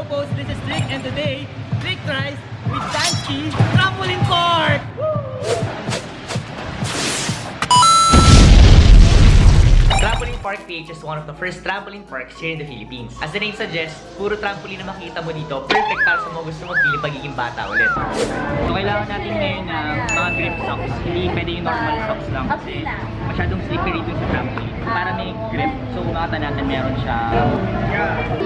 Hello folks, this is Rick and today, Rick tries with Dansky Trampoline Park! Trampoline Park PH is one of the first trampoline parks here in the Philippines. As the name suggests, puro trampoline na makita mo dito, perfect para sa mga gusto mag-feeling pagiging bata ulit. So kailangan natin ngayon ng mga grip socks. Hindi pwede yung normal socks lang kasi masyadong slippery dun sa trampoline. Para may grip. So kung makita natin meron siya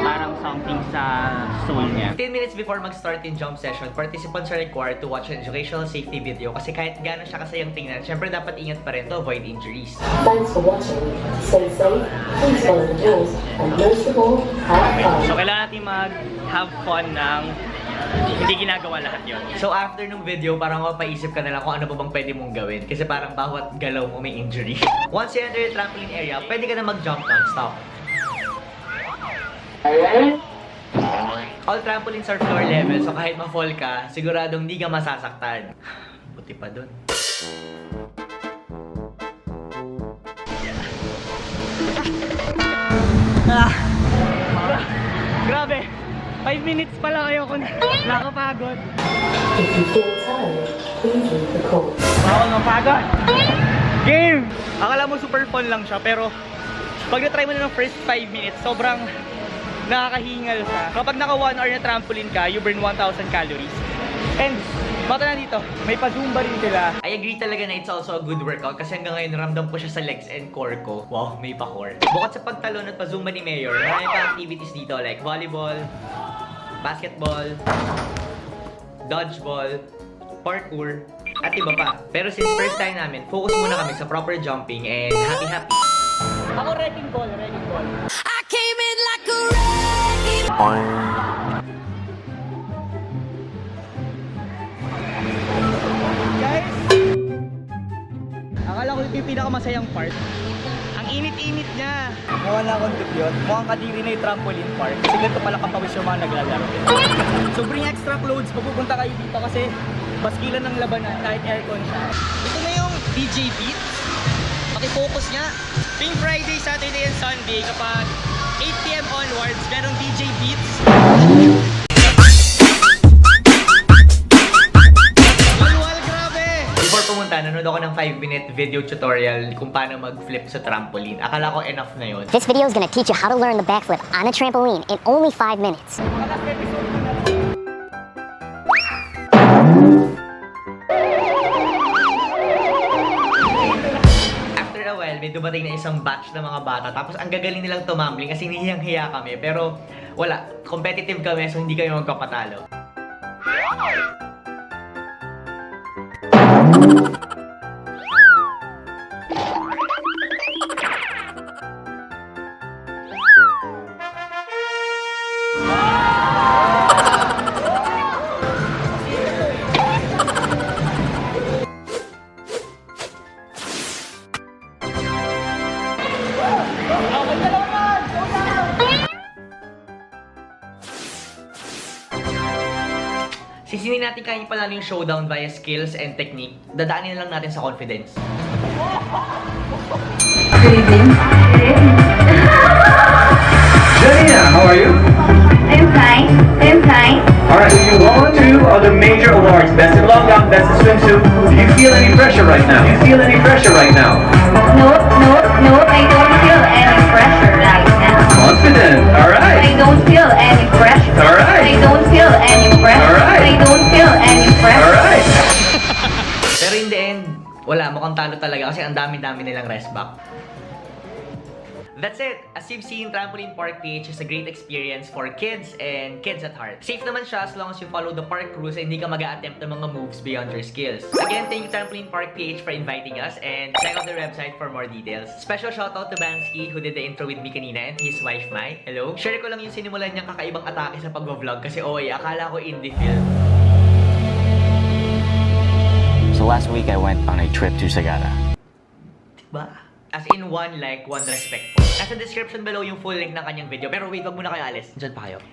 parang something sa sole niya. 10 minutes before mag-start yung jump session, participants are required to watch an educational safety video kasi kahit gano'n siya kasayang tingnan, syempre dapat ingat pa rin to avoid injuries. Thanks for watching. Stay safe, please follow the rules, and most of all, have fun. So kailangan natin mag-have fun ng hindi ginagawa lahat yon. So after nung video, parang mapaisip ka na lang kung ano pa bang pwede mong gawin. Kasi parang bawat galaw mo may injury. Once you enter the trampoline area, pwede ka na mag-jump non-stop. All trampolines are floor level, so kahit ma-fall ka, siguradong hindi ka masasaktan. Buti pa dun. Grabe! 5 minutes pa lang ayoko na. Nakapagod. If you feel tired, please leave the call. Ako napagod! Game! Akala mo super fun lang siya, pero pag na-try mo na ng first 5 minutes, sobrang nakakahingal siya. Kapag naka 1 hour na trampoline ka, you burn 1,000 calories. And baka na dito, may pa-zumba rin sila. I agree talaga na it's also a good workout kasi hanggang ngayon ramdam ko siya sa legs and core ko. Wow, may pa-core. Bukod sa pagtalon at pa-zumba ni Mayor, marami pa activities dito like volleyball, basketball, dodgeball, parkour, at iba pa. Pero since first time namin, focus muna kami sa proper jumping and happy-happy. Ako wrecking ball, wrecking ball. I came in like a wrecking ball. Guys, akala ko yung pinakamasayang part. Ang init-init niya. Mukha na akong dugyot. Mukhang kadiri na yung trampoline park. Kasi ganito pala kapawis yung mga naglalaro. So bring extra clothes pag pupunta kayo dito kasi baskilan ng labanan kahit aircon siya. Ito na yung DJ Beats. Paki-focus niya. Tuwing Friday, Saturday, and Sunday kapag 8 PM onwards, merong DJ Beats. Before pumunta, nanood ako ng 5-minute video tutorial kung paano mag-flip sa trampoline. Akala ko enough na yun. This video is going to teach you how to learn the backflip on a trampoline in only 5 minutes. After a while, may dumating na isang batch ng mga bata. Tapos ang gagaling nilang tumambling kasi hiyang-hiya kami. Pero wala, competitive kami so hindi kami magkapatalo. Sisinin natin kaya pala yung showdown via skills and technique. Dadaanin na lang natin sa confidence. Good evening. Janina, how are you? I'm fine. I'm fine. Alright, so you won 2 of the major awards, Best in Long Jump, Best in Swimsuit. Do you feel any pressure right now? Do you feel any pressure right now? No, I don't feel any pressure right now. Confident, alright. I don't feel any pressure. Alright. I don't feel any pressure. Alright. I don't feel any pressure. Alright. Pero in the end, wala, mukhang talo talaga kasi ang dami-dami nilang rest back. That's it! As you've seen, Trampoline Park PH is a great experience for kids and kids at heart. Safe naman siya as long as you follow the park rules and hindi ka mag-a-attempt ng mga moves beyond your skills. Again, thank you Trampoline Park PH for inviting us and check out their website for more details. Special shoutout to Bansky who did the intro with me kanina and his wife Mai. Hello! Share ko lang yung sinimulan niyang kakaibang atake sa pag-vlog kasi akala ko indie film. So last week I went on a trip to Sagara. Diba? As in one like, one respect po. Nasa description below yung full link ng kanyang video. Pero wait, wag muna kayo alis. Diyan pa kayo.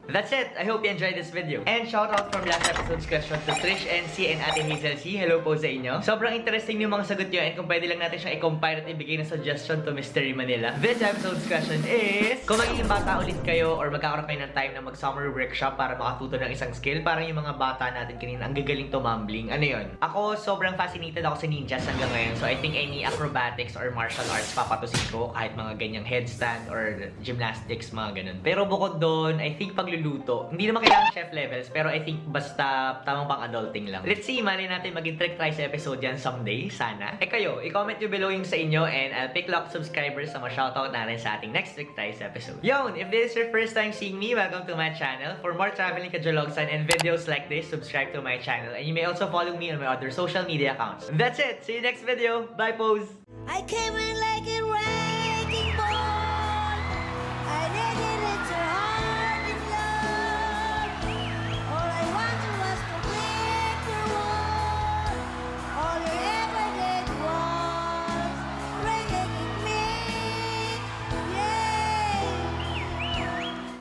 That's it! I hope you enjoyed this video. And shoutout from last episode's question to Trish NC and Ate Hazel C. Hello po sa inyo. Sobrang interesting yung mga sagot nyo and kung pwede lang natin siyang i-compile at ibigay na suggestion to Mystery Manila. This episode's question is, kung magiging bata ulit kayo or magkakaroon kayo ng time na mag-summer workshop para makatuto ng isang skill, parang yung mga bata natin kanina, ang gagaling tumambling. Ano yun? Ako, sobrang fascinated ako sa ninjas hanggang ngayon. So I think any acrobatics or martial arts papatusin ko, kahit mga ganyang headstand or gymnastics, mga ganun. Pero bukod doon, I think pagluluto, hindi naman kailangan chef levels, pero I think basta tamang pang adulting lang. Let's see, mali natin maging trick try sa episode yan someday, sana. Kayo, i-comment nyo below yung sa inyo and I'll pick lock subscribers sa ma-shoutout natin sa ating next trick try sa episode. Yon, if this is your first time seeing me, welcome to my channel. For more traveling kajologsan and videos like this, subscribe to my channel and you may also follow me on my other social media accounts. That's it! See you next video! Bye, pose! I came in like it rain.